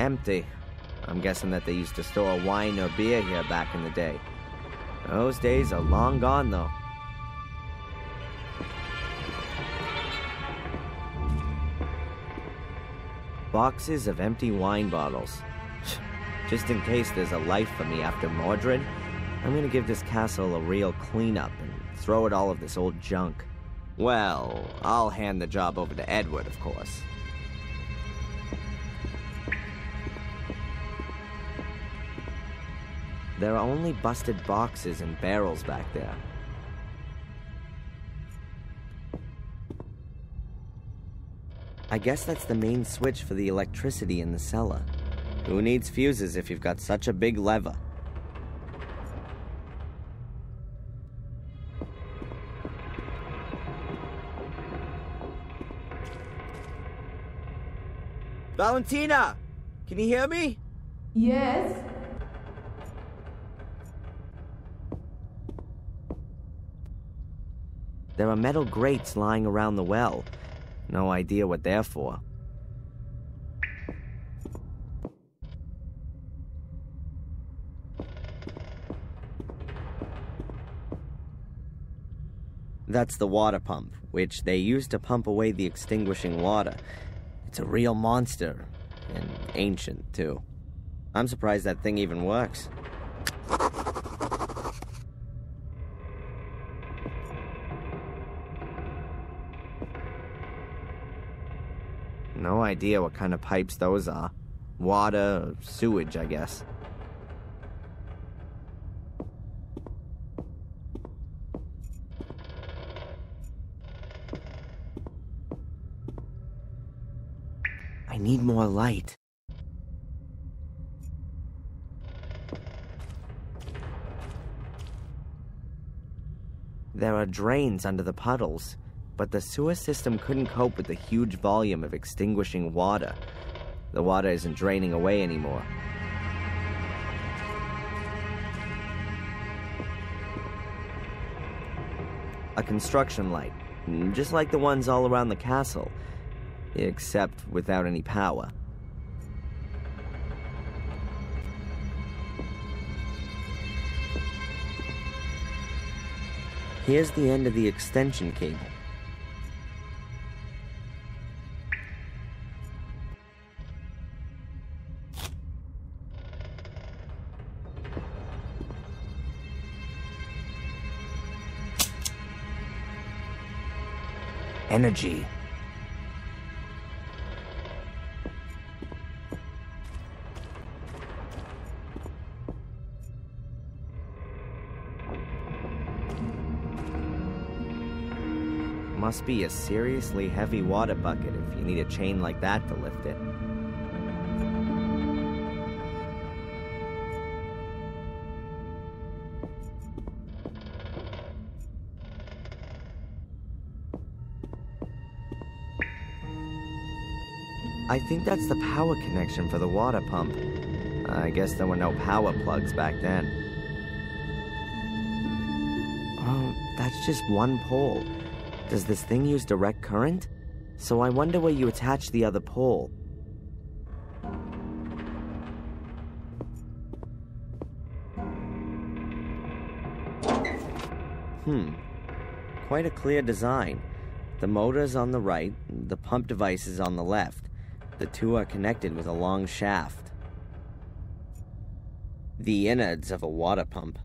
Empty. I'm guessing that they used to store wine or beer here back in the day. Those days are long gone, though. Boxes of empty wine bottles. Just in case there's a life for me after Mordred, I'm gonna give this castle a real cleanup and throw it all of this old junk. Well, I'll hand the job over to Edward, of course. There are only busted boxes and barrels back there. I guess that's the main switch for the electricity in the cellar. Who needs fuses if you've got such a big lever? Valentina! Can you hear me? Yes? There are metal grates lying around the well. No idea what they're for. That's the water pump, which they use to pump away the extinguishing water. It's a real monster, and ancient, too. I'm surprised that thing even works. No idea what kind of pipes those are. Water, or sewage, I guess. I need more light. There are drains under the puddles, but the sewer system couldn't cope with the huge volume of extinguishing water. The water isn't draining away anymore. A construction light, just like the ones all around the castle, except without any power. Here's the end of the extension cable. Energy. Must be a seriously heavy water bucket if you need a chain like that to lift it. I think that's the power connection for the water pump. I guess there were no power plugs back then. Oh, that's just one pole. Does this thing use direct current? So I wonder where you attach the other pole. Quite a clear design. The motor's on the right, the pump device is on the left. The two are connected with a long shaft. The innards of a water pump.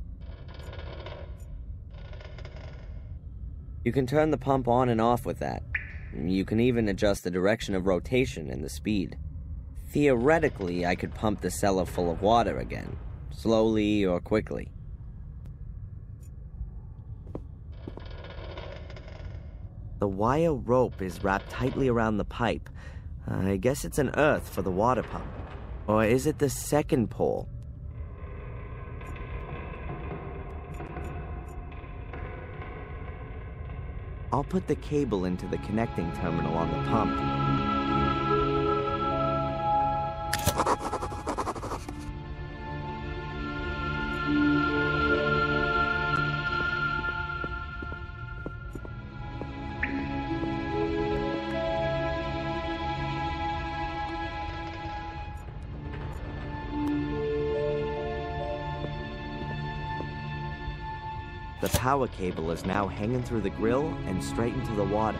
You can turn the pump on and off with that. You can even adjust the direction of rotation and the speed. Theoretically, I could pump the cellar full of water again, slowly or quickly. The wire rope is wrapped tightly around the pipe. I guess it's an earth for the water pump. Or is it the second pole? I'll put the cable into the connecting terminal on the pump. The power cable is now hanging through the grill and straight into the water.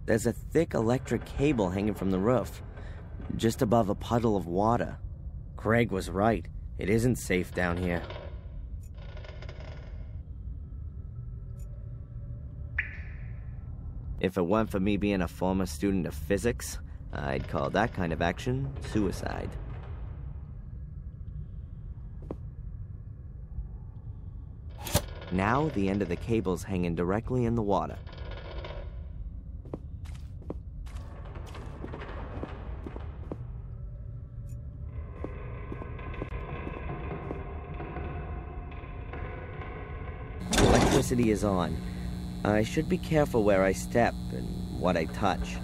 There's a thick electric cable hanging from the roof, just above a puddle of water. Craig was right. It isn't safe down here. If it weren't for me being a former student of physics, I'd call that kind of action suicide. Now the end of the cable's hanging directly in the water. Electricity is on. I should be careful where I step and what I touch.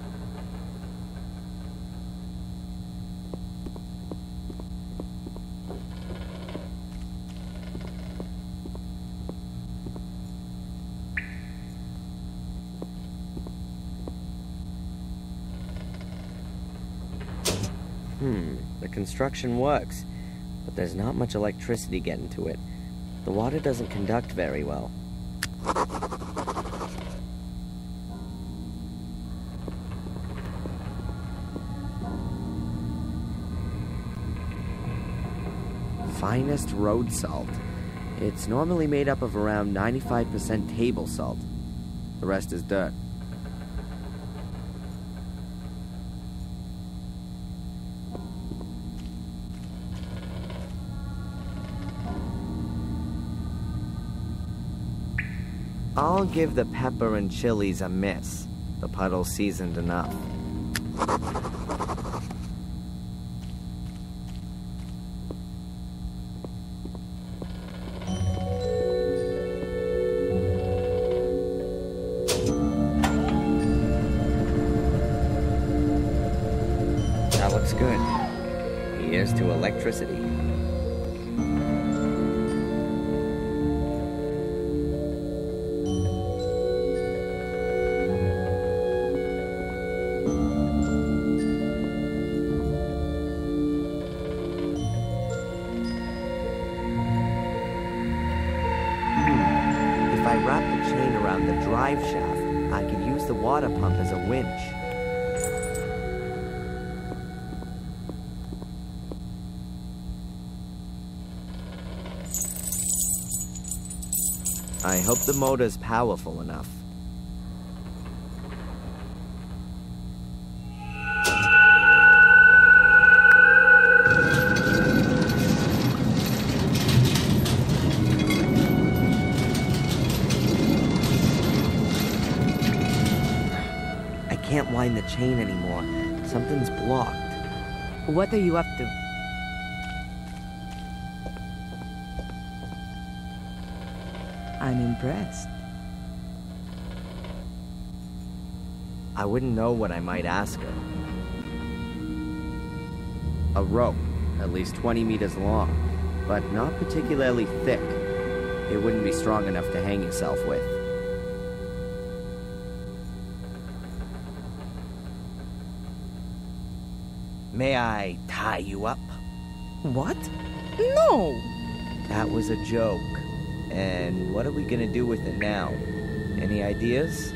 The construction works, but there's not much electricity getting to it. The water doesn't conduct very well. Finest road salt. It's normally made up of around 95% table salt. The rest is dirt. I'll give the pepper and chilies a miss. The puddle's seasoned enough. That looks good. Here's to electricity. If I wrap the chain around the drive shaft, I could use the water pump as a winch. I hope the motor's powerful enough. I can't wind the chain anymore. Something's blocked. What are you up to? I'm impressed. I wouldn't know what I might ask her. A rope, at least 20 meters long, but not particularly thick. It wouldn't be strong enough to hang yourself with. May I tie you up? What? No! That was a joke. And what are we gonna do with it now? Any ideas?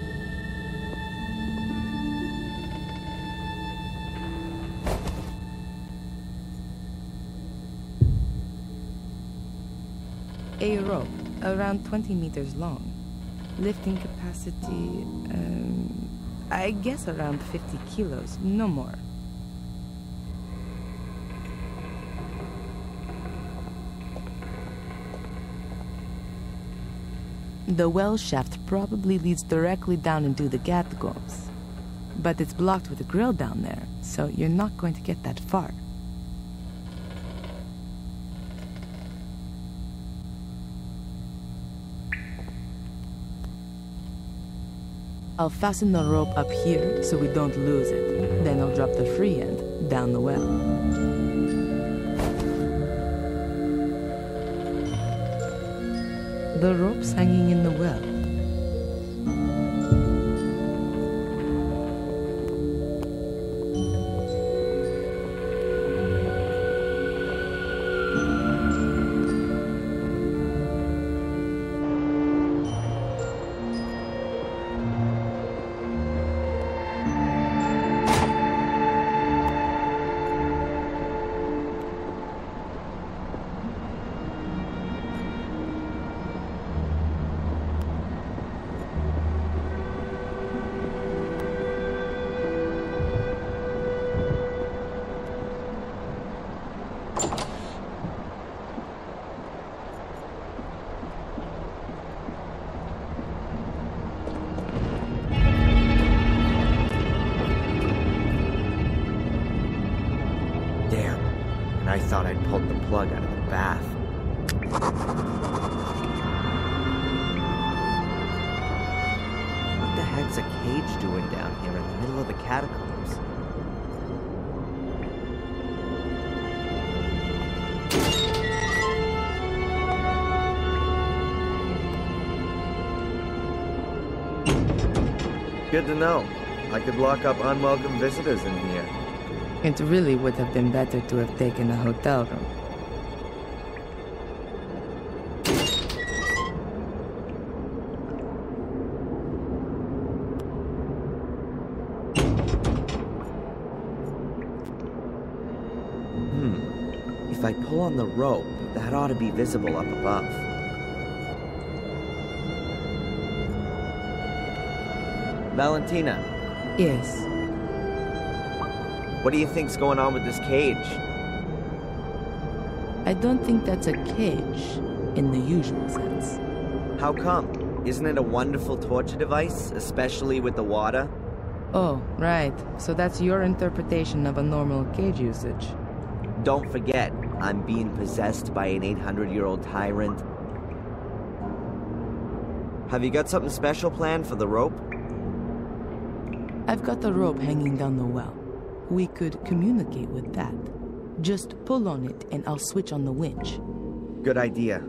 A rope, around 20 meters long. Lifting capacity, I guess around 50 kilos, no more. The well shaft probably leads directly down into the catacombs. But it's blocked with a grill down there, so you're not going to get that far. I'll fasten the rope up here so we don't lose it. Then I'll drop the free end down the well. The rope's hanging in the well. I thought I'd pulled the plug out of the bath. What the heck's a cage doing down here in the middle of the catacombs? Good to know. I could lock up unwelcome visitors in here. It really would have been better to have taken a hotel room. If I pull on the rope, that ought to be visible up above. Valentina. Yes. What do you think's going on with this cage? I don't think that's a cage in the usual sense. How come? Isn't it a wonderful torture device, especially with the water? Oh, right. So that's your interpretation of a normal cage usage. Don't forget, I'm being possessed by an 800-year-old tyrant. Have you got something special planned for the rope? I've got the rope hanging down the well. We could communicate with that. Just pull on it and I'll switch on the winch. Good idea.